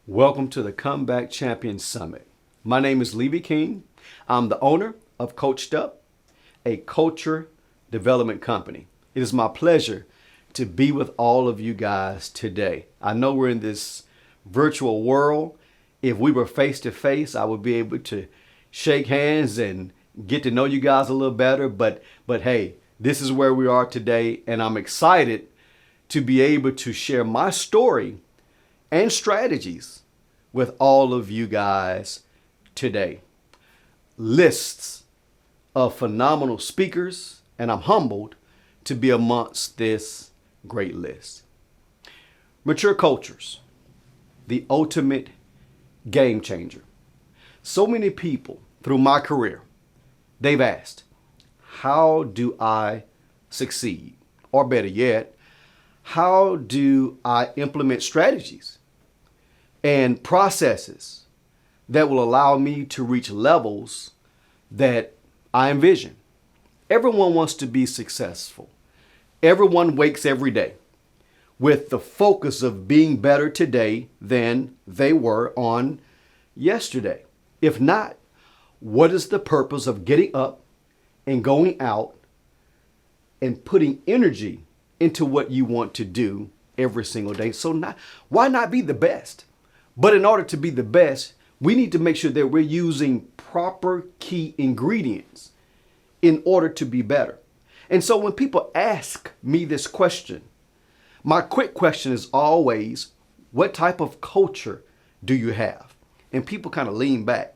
Welcome to the Comeback Champion Summit. My name is Leavie King. I'm the owner of Coached Up, a culture development company. It is my pleasure to be with all of you guys today. I know we're in this virtual world. If we were face to face, I would be able to shake hands and get to know you guys a little better. But hey, this is where we are today, and I'm excited to be able to share my story and strategies with all of you guys today. Lists of phenomenal speakers, and I'm humbled to be amongst this great list. Mature cultures, the ultimate game changer. So many people through my career, they've asked, how do I succeed? Or better yet, how do I implement strategies and processes that will allow me to reach levels that I envision? Everyone wants to be successful. Everyone wakes every day with the focus of being better today than they were on yesterday. If not, what is the purpose of getting up and going out and putting energy into what you want to do every single day? So why not be the best? But in order to be the best, we need to make sure that we're using proper key ingredients in order to be better. And so when people ask me this question, my quick question is always, what type of culture do you have? And people kind of lean back.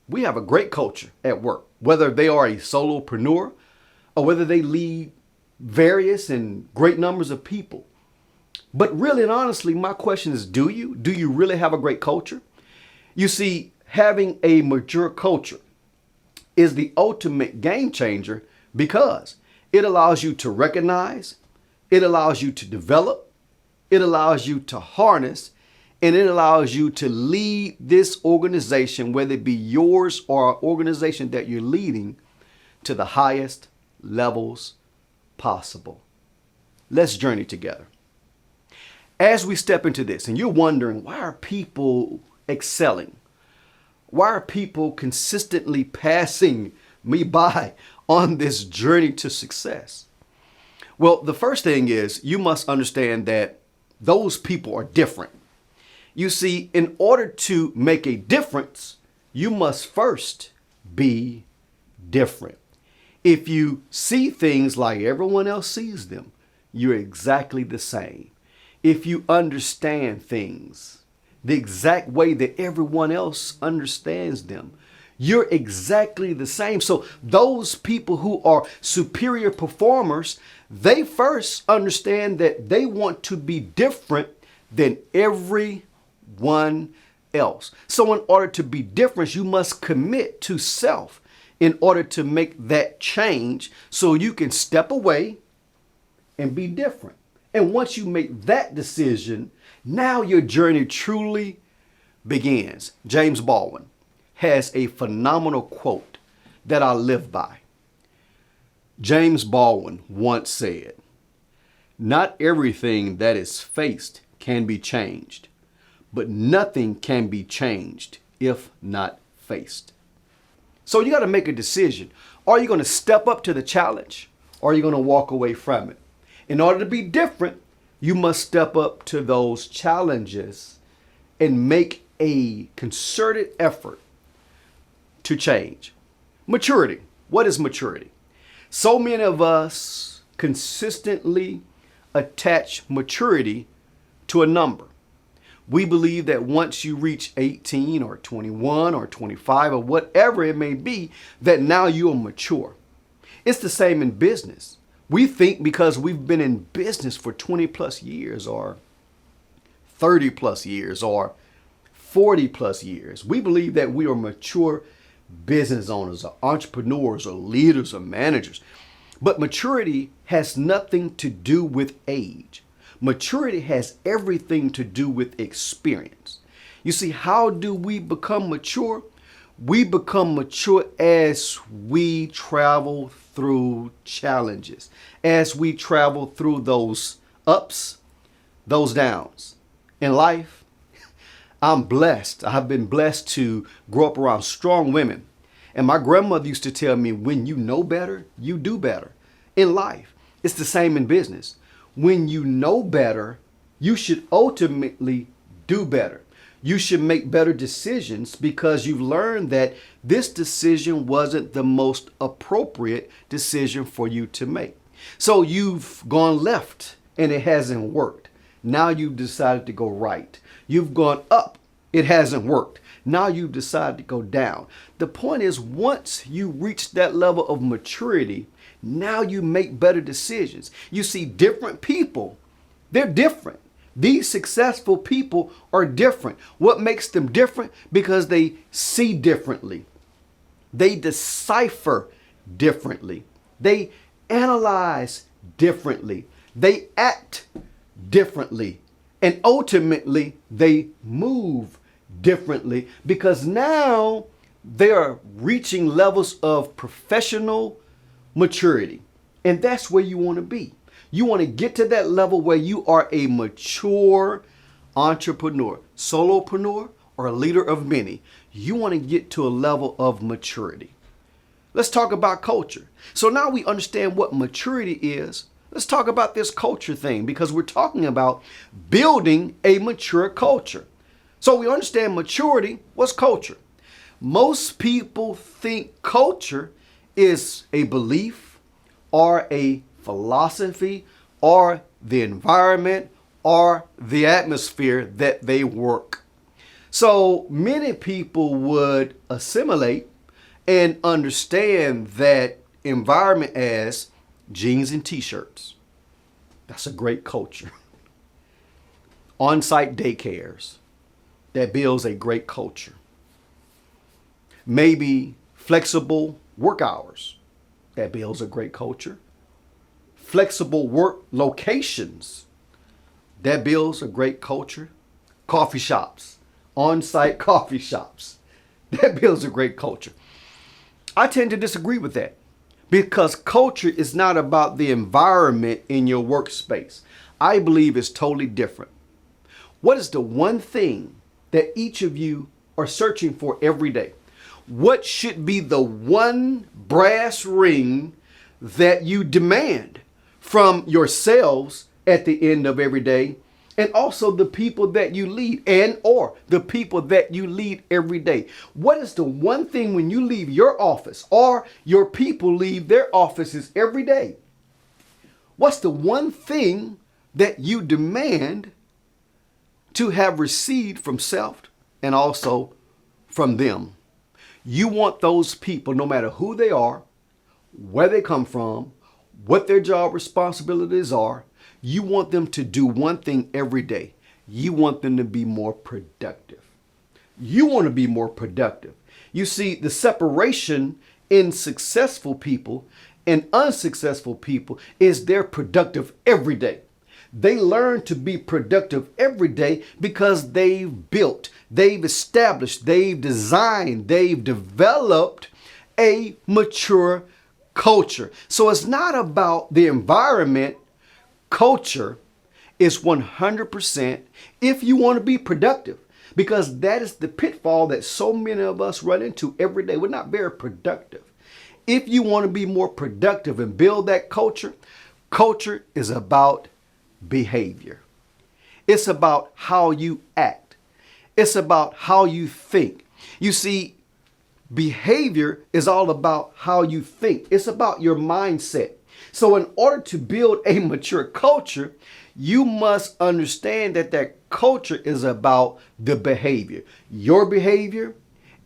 We have a great culture at work, whether they are a solopreneur or whether they lead various and great numbers of people. But really and honestly, my question is, do you? Do you really have a great culture? You see, having a mature culture is the ultimate game changer because it allows you to recognize, it allows you to develop, it allows you to harness, and it allows you to lead this organization, whether it be yours or an organization that you're leading, to the highest levels possible. Let's journey together. As we step into this, and you're wondering, why are people excelling? Why are people consistently passing me by on this journey to success? Well, the first thing is you must understand that those people are different. You see, in order to make a difference, you must first be different. If you see things like everyone else sees them, you're exactly the same. If you understand things the exact way that everyone else understands them, you're exactly the same. So those people who are superior performers, they first understand that they want to be different than everyone else. So in order to be different, you must commit to self in order to make that change so you can step away and be different. And once you make that decision, now your journey truly begins. James Baldwin has a phenomenal quote that I live by. James Baldwin once said, "Not everything that is faced can be changed, but nothing can be changed if not faced." So you got to make a decision. Are you going to step up to the challenge or are you going to walk away from it? In order to be different, you must step up to those challenges and make a concerted effort to change. Maturity. What is maturity? So many of us consistently attach maturity to a number. We believe that once you reach 18 or 21 or 25 or whatever it may be, that now you are mature. It's the same in business. We think because we've been in business for 20 plus years or 30 plus years or 40 plus years, we believe that we are mature business owners or entrepreneurs or leaders or managers. But maturity has nothing to do with age. Maturity has everything to do with experience. You see, how do we become mature? We become mature as we travel through challenges, as we travel through those ups, those downs. In life, I'm blessed. I have been blessed to grow up around strong women. And my grandmother used to tell me, when you know better, you do better in life. It's the same in business. When you know better, you should ultimately do better. You should make better decisions because you've learned that this decision wasn't the most appropriate decision for you to make. So you've gone left and it hasn't worked. Now you've decided to go right. You've gone up. It hasn't worked. Now you've decided to go down. The point is, once you reach that level of maturity, now you make better decisions. You see, different people, they're different. These successful people are different. What makes them different? Because they see differently. They decipher differently. They analyze differently. They act differently. And ultimately, they move differently because now they are reaching levels of professional maturity. And that's where you want to be. You want to get to that level where you are a mature entrepreneur, solopreneur, or a leader of many. You want to get to a level of maturity. Let's talk about culture. So now we understand what maturity is. Let's talk about this culture thing because we're talking about building a mature culture. So we understand maturity. What's culture? Most people think culture is a belief or a philosophy or the environment or the atmosphere that they work. So many people would assimilate and understand that environment as jeans and t-shirts. That's a great culture. On-site daycares. That builds a great culture. Maybe flexible work hours. That builds a great culture. Flexible work locations. That builds a great culture. Coffee shops. On-site coffee shops. That builds a great culture. I tend to disagree with that because culture is not about the environment in your workspace. I believe it's totally different. What is the one thing that each of you are searching for every day? What should be the one brass ring that you demand from yourselves at the end of every day, and also the people that you lead and or the people that you lead every day? What is the one thing when you leave your office or your people leave their offices every day? What's the one thing that you demand to have received from self and also from them? You want those people, no matter who they are, where they come from, what their job responsibilities are, you want them to do one thing every day. You want them to be more productive. You want to be more productive. You see, the separation in successful people and unsuccessful people is they're productive every day. They learn to be productive every day because they've built, they've established, they've designed, they've developed a mature culture. So it's not about the environment. Culture is 100% if you want to be productive, because that is the pitfall that so many of us run into every day. We're not very productive. If you want to be more productive and build that culture, culture is about behavior. It's about how you act. It's about how you think. You see, behavior is all about how you think. It's about your mindset. So in order to build a mature culture, you must understand that that culture is about the behavior, your behavior,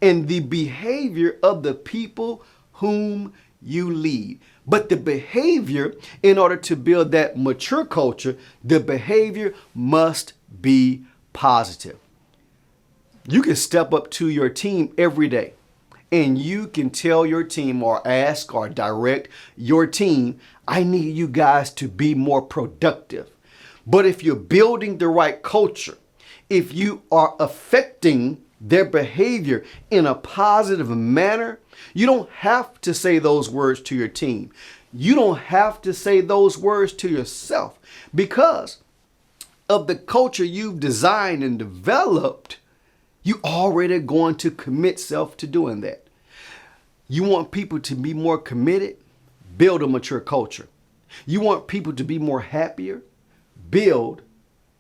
and the behavior of the people whom you lead. But the behavior, in order to build that mature culture, the behavior must be positive. You can step up to your team every day and you can tell your team or ask or direct your team, I need you guys to be more productive. But if you're building the right culture, if you are affecting their behavior in a positive manner, you don't have to say those words to your team. You don't have to say those words to yourself because of the culture you've designed and developed. You already going to commit self to doing that. You want people to be more committed? Build a mature culture. You want people to be more happier? Build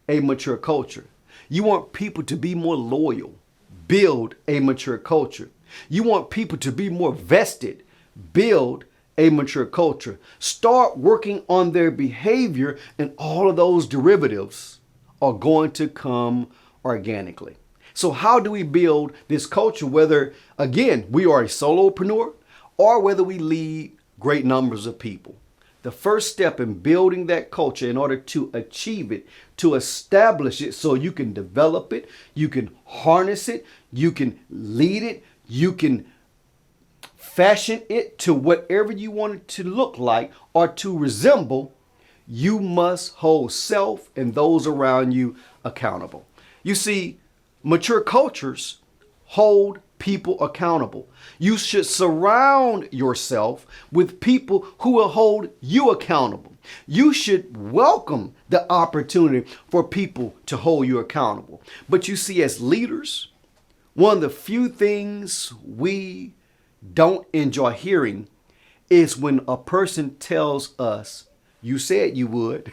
a mature culture. You want people to be more loyal? Build a mature culture. You want people to be more vested? Build a mature culture. Start working on their behavior, and all of those derivatives are going to come organically. So how do we build this culture, whether, again, we are a solopreneur or whether we lead great numbers of people? The first step in building that culture, in order to achieve it, to establish it so you can develop it, you can harness it, you can lead it, you can fashion it to whatever you want it to look like or to resemble, you must hold self and those around you accountable. You see, mature cultures hold people accountable. You should surround yourself with people who will hold you accountable. You should welcome the opportunity for people to hold you accountable. But you see, as leaders, one of the few things we don't enjoy hearing is when a person tells us, "You said you would."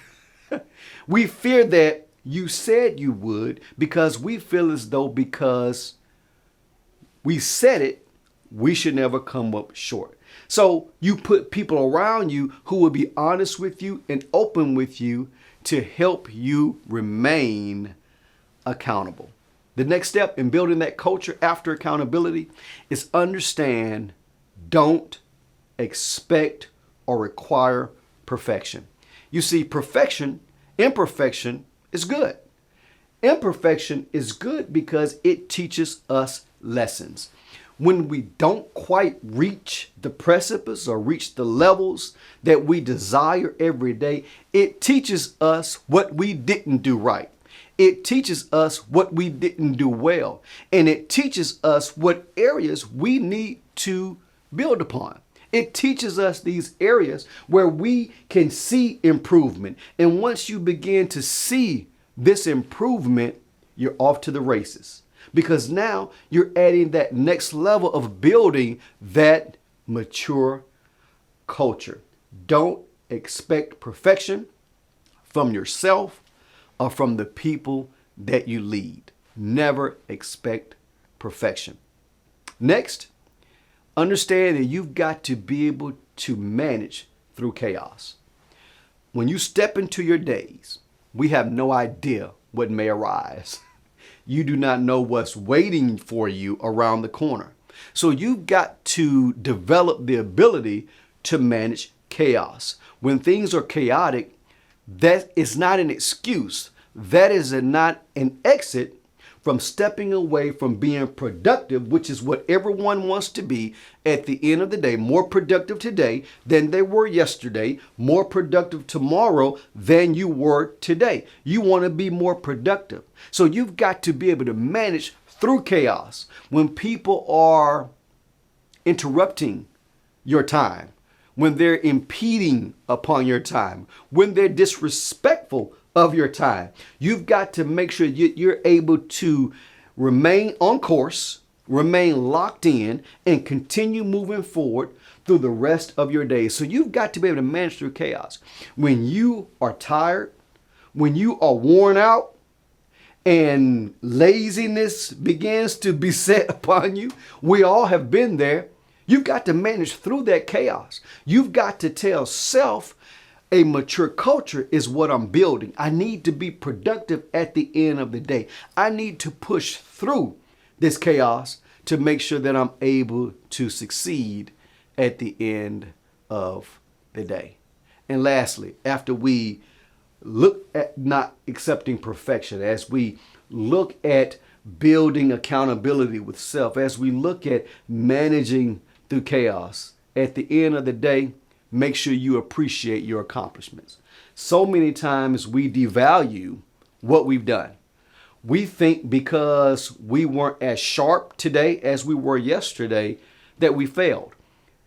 We fear that you said you would because we feel as though because we said it, we should never come up short. So you put people around you who will be honest with you and open with you to help you remain accountable. The next step in building that culture after accountability is understand, don't expect or require perfection. You see, imperfection is good. Imperfection is good because it teaches us lessons. When we don't quite reach the precipice or reach the levels that we desire every day, it teaches us what we didn't do right. It teaches us what we didn't do well. And it teaches us what areas we need to build upon. It teaches us these areas where we can see improvement. And once you begin to see this improvement, you're off to the races. Because now you're adding that next level of building that mature culture. Don't expect perfection from yourself or from the people that you lead. Never expect perfection. Next, understand that you've got to be able to manage through chaos. When you step into your days, we have no idea what may arise. You do not know what's waiting for you around the corner. So you've got to develop the ability to manage chaos. When things are chaotic, that is not an excuse. That is not an exit from stepping away from being productive, which is what everyone wants to be at the end of the day. More productive today than they were yesterday. More productive tomorrow than you were today. You want to be more productive. So you've got to be able to manage through chaos. When people are interrupting your time, when they're impeding upon your time, when they're disrespectful of your time, you've got to make sure you're able to remain on course, remain locked in, and continue moving forward through the rest of your day. So you've got to be able to manage through chaos. When you are tired, when you are worn out, and laziness begins to beset upon you, we all have been there. You've got to manage through that chaos. You've got to tell self, a mature culture is what I'm building. I need to be productive at the end of the day. I need to push through this chaos to make sure that I'm able to succeed at the end of the day. And lastly, after we look at not accepting perfection, as we look at building accountability with self, as we look at managing through chaos, at the end of the day, make sure you appreciate your accomplishments. So many times we devalue what we've done. We think because we weren't as sharp today as we were yesterday that we failed.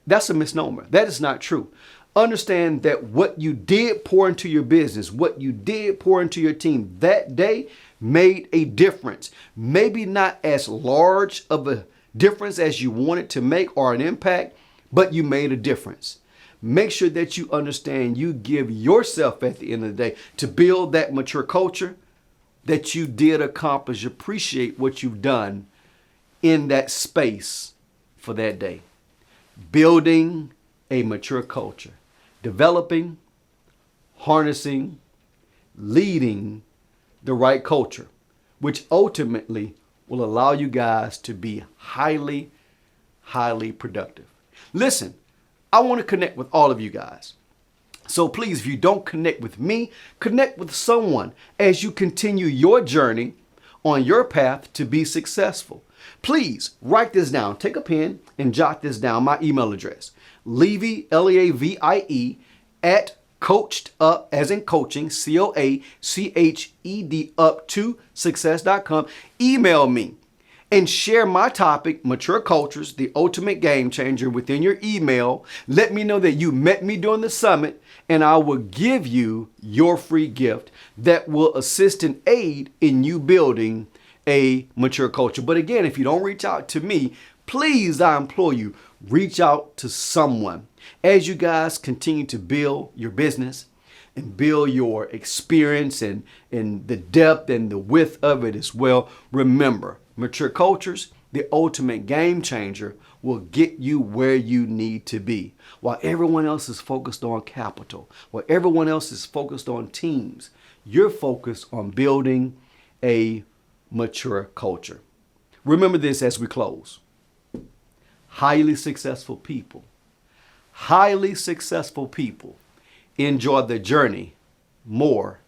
That's a misnomer. That is not true. Understand that what you did pour into your business, what you did pour into your team that day made a difference. Maybe not as large of a difference as you wanted to make or an impact, but you made a difference. Make sure that you understand you give yourself at the end of the day to build that mature culture that you did accomplish. Appreciate what you've done in that space for that day. Building a mature culture, developing, harnessing, leading the right culture, which ultimately will allow you guys to be highly, highly productive. Listen, I want to connect with all of you guys. So please, if you don't connect with me, connect with someone as you continue your journey on your path to be successful. Please write this down. Take a pen and jot this down. My email address, Leavie, Leavie, at coached up, as in coaching, COACHED up to success.com. Email me and share my topic, Mature Cultures, the Ultimate Game Changer, within your email. Let me know that you met me during the summit, and I will give you your free gift that will assist and aid in you building a mature culture. But again, if you don't reach out to me, please, I implore you, reach out to someone. As you guys continue to build your business and build your experience and the depth and the width of it as well, remember, Mature Cultures, the ultimate game changer, will get you where you need to be. While everyone else is focused on capital, while everyone else is focused on teams, you're focused on building a mature culture. Remember this as we close. Highly successful people enjoy the journey more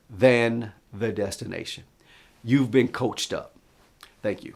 than the destination. You've been coached up. Thank you.